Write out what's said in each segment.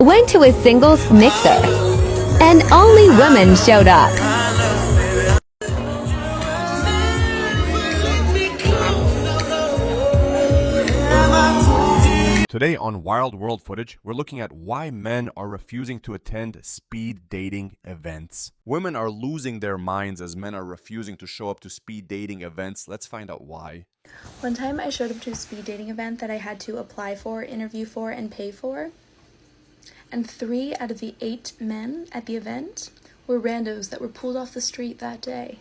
went to a singles mixer, and only women showed up. Today on Wild World Footage, we're looking at why men are refusing to attend speed dating events. Women are losing their minds as men are refusing to show up to speed dating events. Let's find out why. One time I showed up to a speed dating event that I had to apply for, interview for, and pay for. And 3 out of the 8 men at the event were randos that were pulled off the street that day.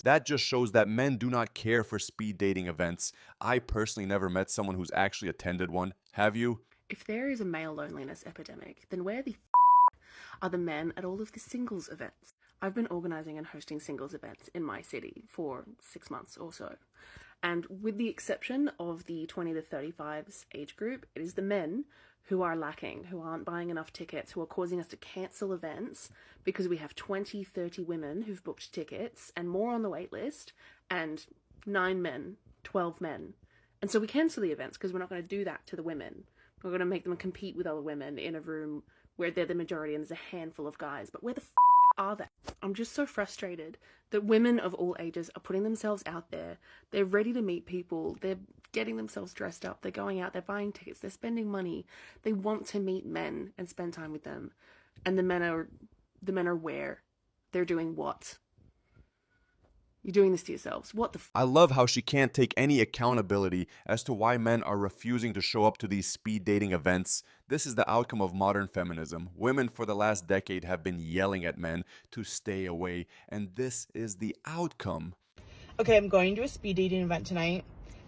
That just shows that men do not care for speed dating events. I personally never met someone who's actually attended one. Have you? If there is a male loneliness epidemic, then where the are the men at all of the singles events? I've been organising and hosting singles events in my city for 6 months or so. And with the exception of the 20 to 35s age group, it is the men who are lacking, who aren't buying enough tickets, who are causing us to cancel events because we have 20, 30 women who've booked tickets and more on the wait list, and 9 men, 12 men. And so we cancel the events because we're not going to do that to the women. We're going to make them compete with other women in a room where they're the majority and there's a handful of guys. But where the are they? I'm just so frustrated that women of all ages are putting themselves out there. They're ready to meet people. They're getting themselves dressed up. They're going out. They're buying tickets. They're spending money. They want to meet men and spend time with them. And the men are where? They're doing what? You're doing this to yourselves. What the I love how she can't take any accountability as to why men are refusing to show up to these speed dating events. This is the outcome of modern feminism. Women for the last decade have been yelling at men to stay away, and this is the outcome. Okay, I'm going to a speed dating event tonight.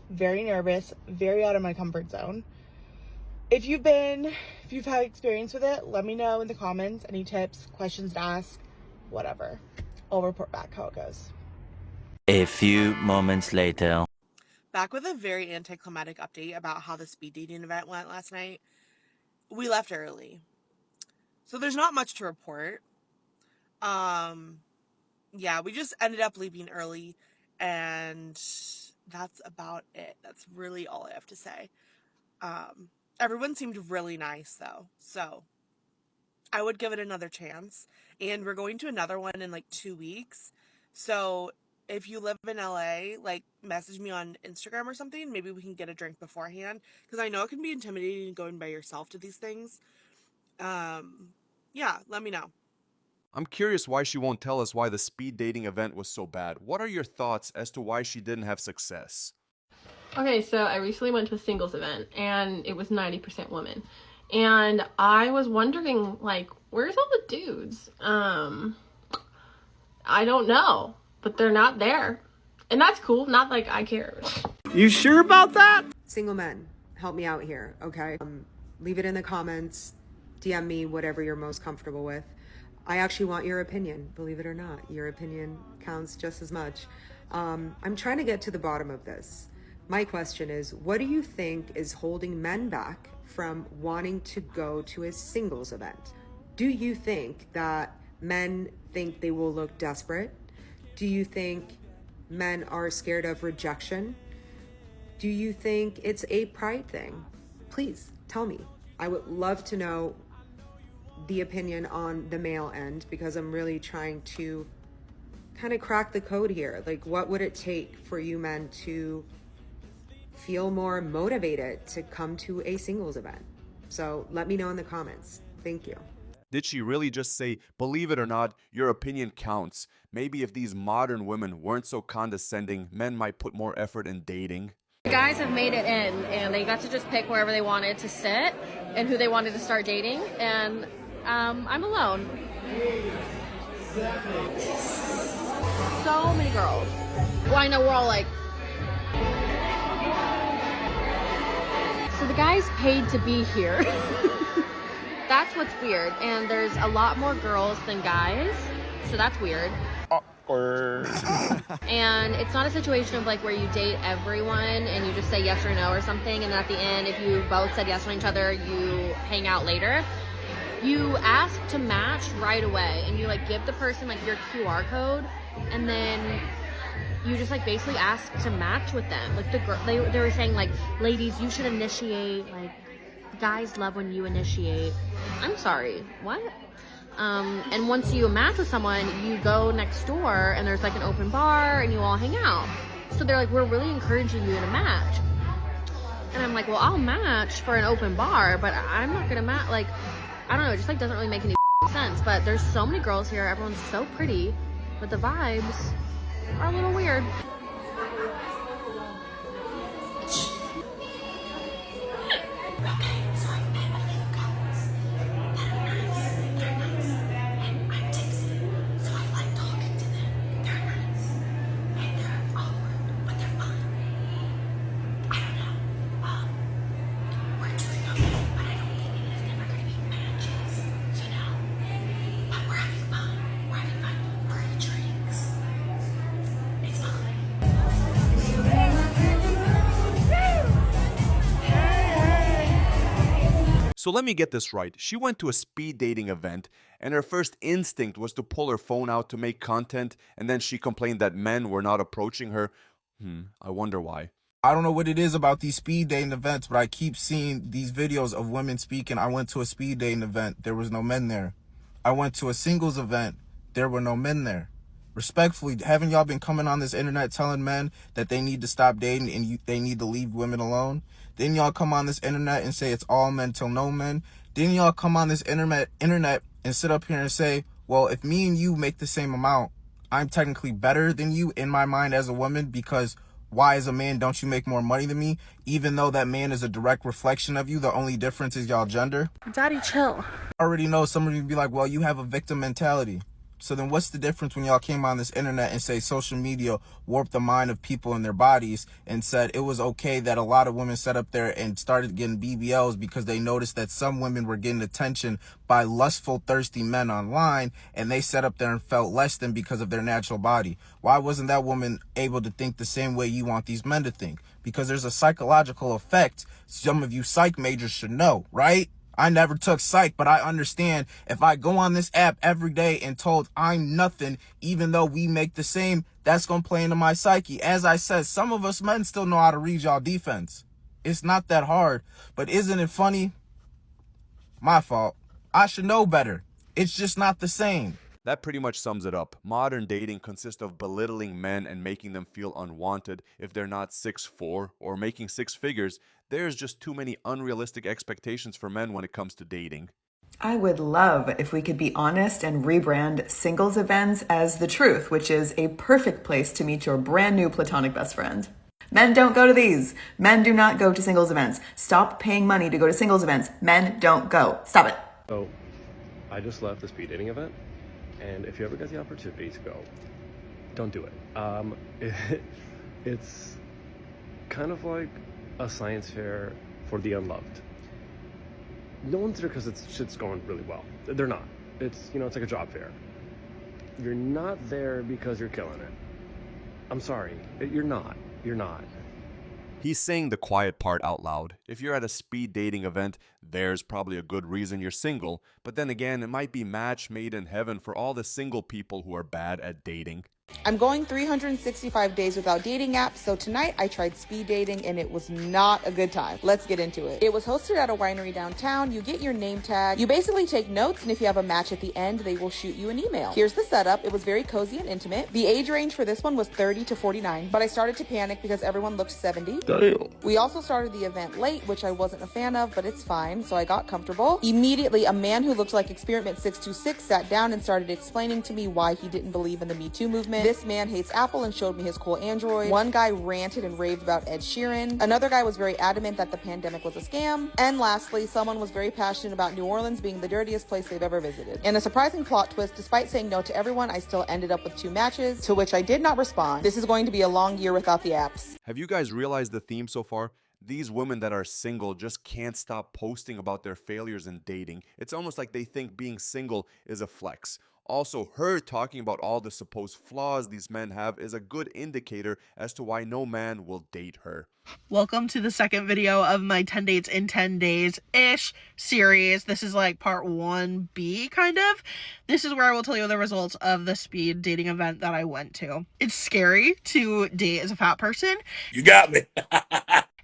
Very nervous, very out of my comfort zone. If you've had experience with it, let me know in the comments. Any tips, questions to ask, whatever. I'll report back how it goes. A few moments later. Back with a very anticlimactic update about how the speed dating event went last night. We left early, so there's not much to report. Yeah, we just ended up leaving early, and that's about it. That's really all I have to say. Everyone seemed really nice though, so I would give it another chance. And we're going to another one in like 2 weeks, so if you live in LA, like, message me on Instagram or something. Maybe we can get a drink beforehand, because I know it can be intimidating going by yourself to these things. Yeah, let me know. I'm curious why she won't tell us why the speed dating event was so bad. What are your thoughts as to why she didn't have success? Okay, so I recently went to a singles event, and it was 90% women. And I was wondering, like, where's all the dudes? I don't know. But they're not there. And that's cool. Not like I care. You sure about that? Single men, help me out here, okay? Leave it in the comments. DM me, whatever you're most comfortable with. I actually want your opinion, believe it or not. Your opinion counts just as much. I'm trying to get to the bottom of this. My question is, what do you think is holding men back from wanting to go to a singles event? Do you think that men think they will look desperate? Do you think men are scared of rejection? Do you think it's a pride thing? Please tell me. I would love to know the opinion on the male end, because I'm really trying to kind of crack the code here. Like, what would it take for you men to feel more motivated to come to a singles event? So let me know in the comments. Thank you. Did she really just say, believe it or not, your opinion counts? Maybe if these modern women weren't so condescending, men might put more effort in dating. The guys have made it in, and they got to just pick wherever they wanted to sit and who they wanted to start dating, and I'm alone. So many girls. Well, I know we're all like... So the guys paid to be here. That's what's weird, and there's a lot more girls than guys, so that's weird. And it's not a situation of like where you date everyone and you just say yes or no or something, and then at the end, if you both said yes to each other, you hang out later. You ask to match right away, and you like give the person like your QR code, and then you just like basically ask to match with them. Like the girl, they were saying like, ladies, you should initiate like guys love when you initiate. I'm sorry, what? And once you match with someone, you go next door and there's like an open bar and you all hang out. So they're like, we're really encouraging you to match. And I'm like, well, I'll match for an open bar, but I'm not gonna match. Like, I don't know, it just like doesn't really make any sense. But there's so many girls here, everyone's so pretty, but the vibes are a little weird. So let me get this right. She went to a speed dating event and her first instinct was to pull her phone out to make content, and then she complained that men were not approaching her. I wonder why. I don't know what it is about these speed dating events, but I keep seeing these videos of women speaking. I went to a speed dating event. There was no men there. I went to a singles event. There were no men there. Respectfully, haven't y'all been coming on this internet telling men that they need to stop dating and they need to leave women alone? Didn't y'all come on this internet and say it's all men till no men? Didn't y'all come on this internet and sit up here and say, well, if me and you make the same amount, I'm technically better than you in my mind as a woman, because why as a man don't you make more money than me? Even though that man is a direct reflection of you, the only difference is y'all gender. Daddy, chill. I already know somebody would be like, well, you have a victim mentality. So then what's the difference when y'all came on this internet and say social media warped the mind of people and their bodies and said it was okay that a lot of women sat up there and started getting BBLs because they noticed that some women were getting attention by lustful, thirsty men online, and they sat up there and felt less than because of their natural body? Why wasn't that woman able to think the same way you want these men to think? Because there's a psychological effect some of you psych majors should know, right? I never took psych, but I understand if I go on this app every day and told I'm nothing, even though we make the same, that's going to play into my psyche. As I said, some of us men still know how to read y'all defense. It's not that hard, but isn't it funny? My fault. I should know better. It's just not the same. That pretty much sums it up. Modern dating consists of belittling men and making them feel unwanted if they're not 6'4" or making six figures. There's just too many unrealistic expectations for men when it comes to dating. I would love if we could be honest and rebrand singles events as the truth, which is a perfect place to meet your brand new platonic best friend. Men don't go to these. Men do not go to singles events. Stop paying money to go to singles events. Men don't go. Stop it. So, I just left the speed dating event. And if you ever get the opportunity to go, don't do it. It's kind of like a science fair for the unloved. No one's there because shit's going really well. They're not. It's like a job fair. You're not there because you're killing it. I'm sorry. You're not. You're not. He's saying the quiet part out loud. If you're at a speed dating event, there's probably a good reason you're single. But then again, it might be match made in heaven for all the single people who are bad at dating. I'm going 365 days without dating apps, so tonight I tried speed dating and it was not a good time. Let's get into it. It was hosted at a winery downtown. You get your name tag. You basically take notes, and if you have a match at the end, they will shoot you an email. Here's the setup. It was very cozy and intimate. The age range for this one was 30 to 49, but I started to panic because everyone looked 70. Damn. We also started the event late, which I wasn't a fan of, but it's fine, so I got comfortable. Immediately, a man who looked like Experiment 626 sat down and started explaining to me why he didn't believe in the Me Too movement. This man hates Apple and showed me his cool Android. One guy ranted and raved about Ed Sheeran. Another guy was very adamant that the pandemic was a scam. And lastly, someone was very passionate about New Orleans being the dirtiest place they've ever visited. In a surprising plot twist, despite saying no to everyone, I still ended up with 2 matches, to which I did not respond. This is going to be a long year without the apps. Have you guys realized the theme so far? These women that are single just can't stop posting about their failures in dating. It's almost like they think being single is a flex. Also, her talking about all the supposed flaws these men have is a good indicator as to why no man will date her. Welcome to the second video of my 10 dates in 10 days-ish series. This is like part 1B, kind of. This is where I will tell you the results of the speed dating event that I went to. It's scary to date as a fat person. You got me.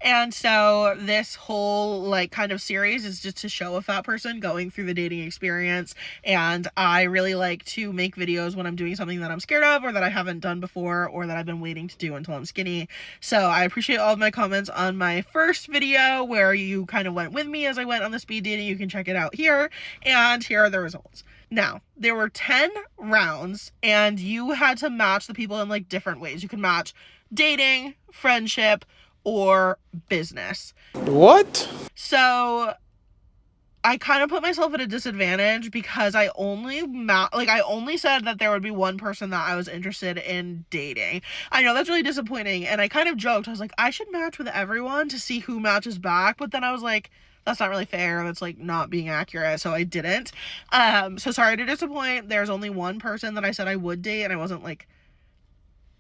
And so this whole like kind of series is just to show a fat person going through the dating experience. And I really like to make videos when I'm doing something that I'm scared of or that I haven't done before or that I've been waiting to do until I'm skinny. So I appreciate all of my comments on my first video where you kind of went with me as I went on the speed dating. You can check it out here, and here are the results. Now, there were 10 rounds, and you had to match the people in like different ways. You could match dating, friendship, or business. What? So I kind of put myself at a disadvantage because I only said that there would be one person that I was interested in dating. I know that's really disappointing, and I kind of joked. I was like, I should match with everyone to see who matches back, but then I was like, that's not really fair. That's like not being accurate, so I didn't. So sorry to disappoint. There's only one person that I said I would date, and I wasn't like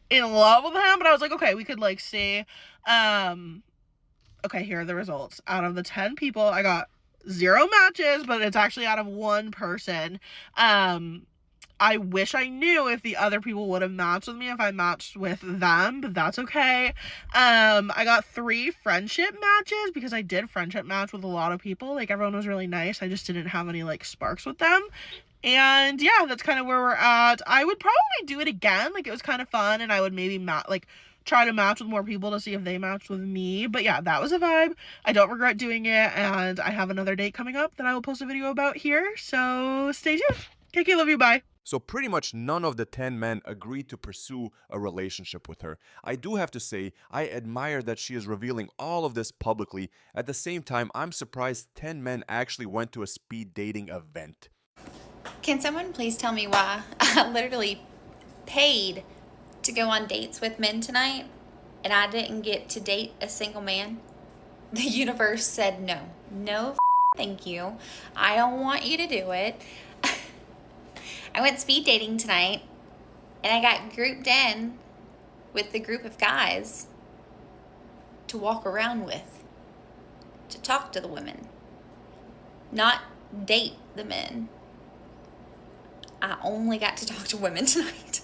in love with him, but I was like, okay, we could like see. Okay, here are the results. Out of the 10 people, I got 0 matches, but it's actually out of one person. I wish I knew if the other people would have matched with me if I matched with them, but that's okay. I got 3 friendship matches because I did friendship match with a lot of people. Like, everyone was really nice. I just didn't have any, like, sparks with them. And yeah, that's kind of where we're at. I would probably do it again. Like, it was kind of fun, and I would maybe try to match with more people to see if they matched with me. But yeah, that was a vibe. I don't regret doing it, and I have another date coming up that I will post a video about here. So stay tuned. KK, love you, bye. So pretty much none of the 10 men agreed to pursue a relationship with her. I do have to say, I admire that she is revealing all of this publicly. At the same time, I'm surprised 10 men actually went to a speed dating event. Can someone please tell me why I literally paid to go on dates with men tonight and I didn't get to date a single man? The universe said no. No, thank you. I don't want you to do it. I went speed dating tonight and I got grouped in with the group of guys to walk around with, to talk to the women, not date the men. I only got to talk to women tonight.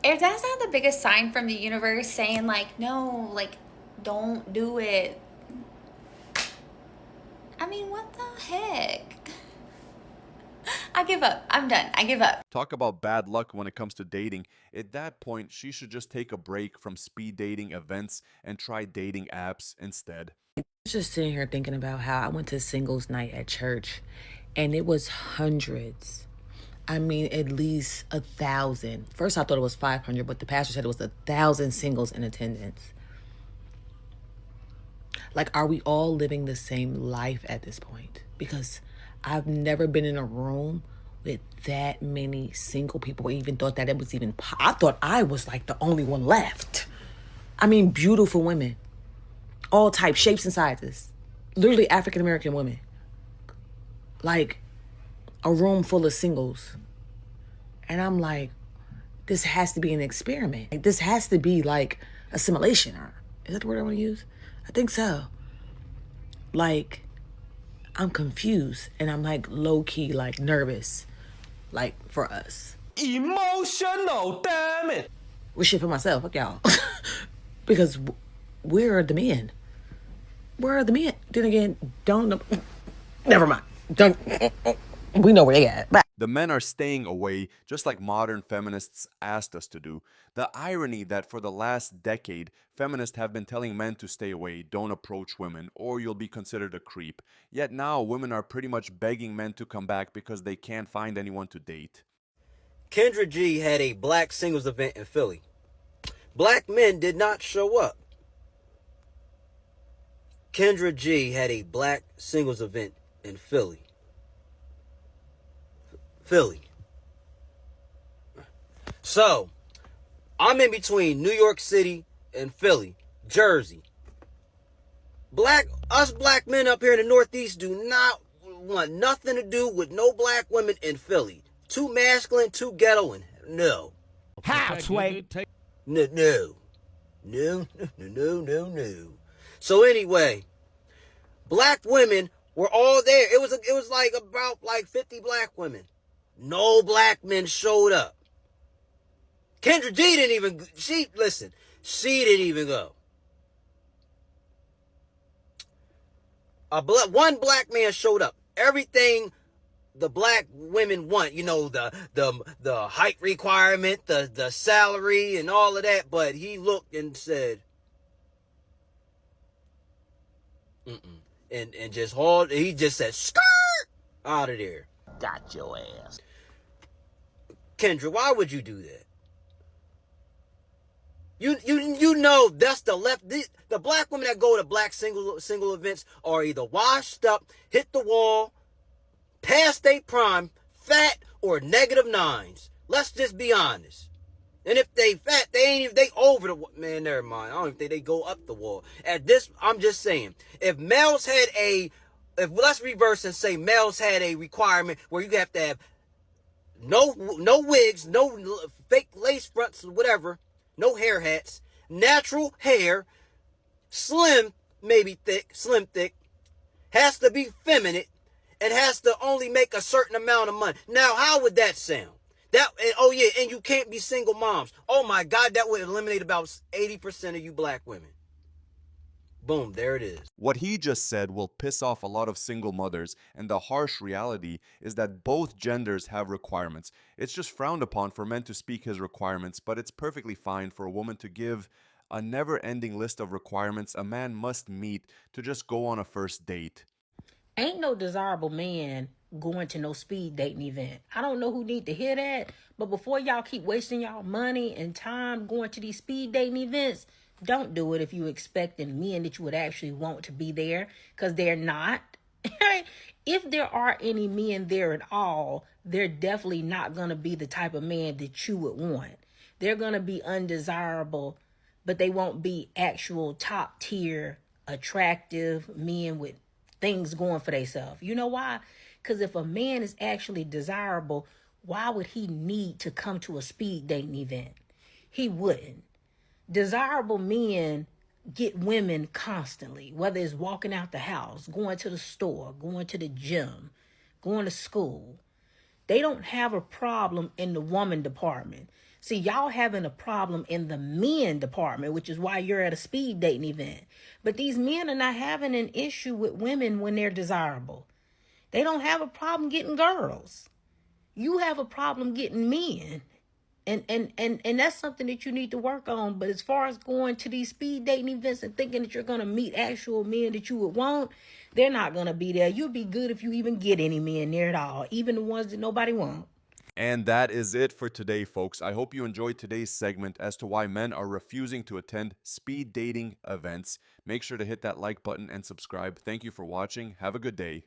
If that's not the biggest sign from the universe saying like, no, like, don't do it. I mean, what the heck? I give up. I'm done. I give up. Talk about bad luck when it comes to dating. At that point, she should just take a break from speed dating events and try dating apps instead. I was just sitting here thinking about how I went to singles night at church and it was hundreds. I mean, at least 1,000. First, I thought it was 500, but the pastor said it was 1,000 singles in attendance. Like, are we all living the same life at this point? Because I've never been in a room with that many single people, or even thought that it was even, I thought I was like the only one left. I mean, beautiful women, all types, shapes and sizes, literally African-American women. Like, a room full of singles. And I'm like, this has to be an experiment. Like, this has to be like assimilation. Or is that the word I want to use? I think so. Like, I'm confused and I'm like low-key like nervous, like for us. Emotional, damn it. Well, shit for myself, fuck y'all. Because where are the men? Where are the men? Then again, don't know. Never mind. Don't. We know where they at. Bye. The men are staying away, just like modern feminists asked us to do. The irony that for the last decade, feminists have been telling men to stay away, don't approach women, or you'll be considered a creep. Yet now, women are pretty much begging men to come back because they can't find anyone to date. Kendra G had a black singles event in Philly. Black men did not show up. Kendra G had a black singles event in Philly. So, I'm in between New York City and Philly, Jersey. Us black men up here in the Northeast do not want nothing to do with no black women in Philly. Too masculine, too ghetto, and no. How, Sway? No. So anyway, black women were all there. It was like about 50 black women. No black men showed up. Kendra G she didn't even go. One black man showed up. Everything the black women want, you know, the height requirement, the salary and all of that, but he looked and said, mm-mm. And just hauled, he just said, skirt, out of there. Got your ass. Kendra, why would you do that? You know that's the left. The black women that go to black single events are either washed up, hit the wall, past their prime, fat, or -9s. Let's just be honest. And if they fat, they over the, man, never mind. I don't even think they go up the wall. At this, I'm just saying, if males had let's reverse and say males had a requirement where you have to have no wigs, no fake lace fronts, whatever, no hair hats, natural hair, slim, maybe thick, slim thick, has to be feminine, and has to only make a certain amount of money. Now, how would that sound? Oh yeah, and you can't be single moms. Oh my God, that would eliminate about 80% of you black women. Boom, there it is. What he just said will piss off a lot of single mothers, and the harsh reality is that both genders have requirements. It's just frowned upon for men to speak his requirements, but it's perfectly fine for a woman to give a never-ending list of requirements a man must meet to just go on a first date. Ain't no desirable man going to no speed dating event. I don't know who need to hear that, but before y'all keep wasting y'all money and time going to these speed dating events, don't do it if you expecting men that you would actually want to be there, because they're not. If there are any men there at all, they're definitely not going to be the type of man that you would want. They're going to be undesirable, but they won't be actual top tier attractive men with things going for themselves. You know why? Because if a man is actually desirable, why would he need to come to a speed dating event? He wouldn't. Desirable men get women constantly, whether it's walking out the house, going to the store, going to the gym, going to school. They don't have a problem in the woman department. See, y'all having a problem in the men department, which is why you're at a speed dating event. But these men are not having an issue with women when they're desirable. They don't have a problem getting girls. You have a problem getting men. And that's something that you need to work on. But as far as going to these speed dating events and thinking that you're going to meet actual men that you would want, they're not going to be there. You'll be good if you even get any men there at all, even the ones that nobody wants. And that is it for today, folks. I hope you enjoyed today's segment as to why men are refusing to attend speed dating events. Make sure to hit that like button and subscribe. Thank you for watching. Have a good day.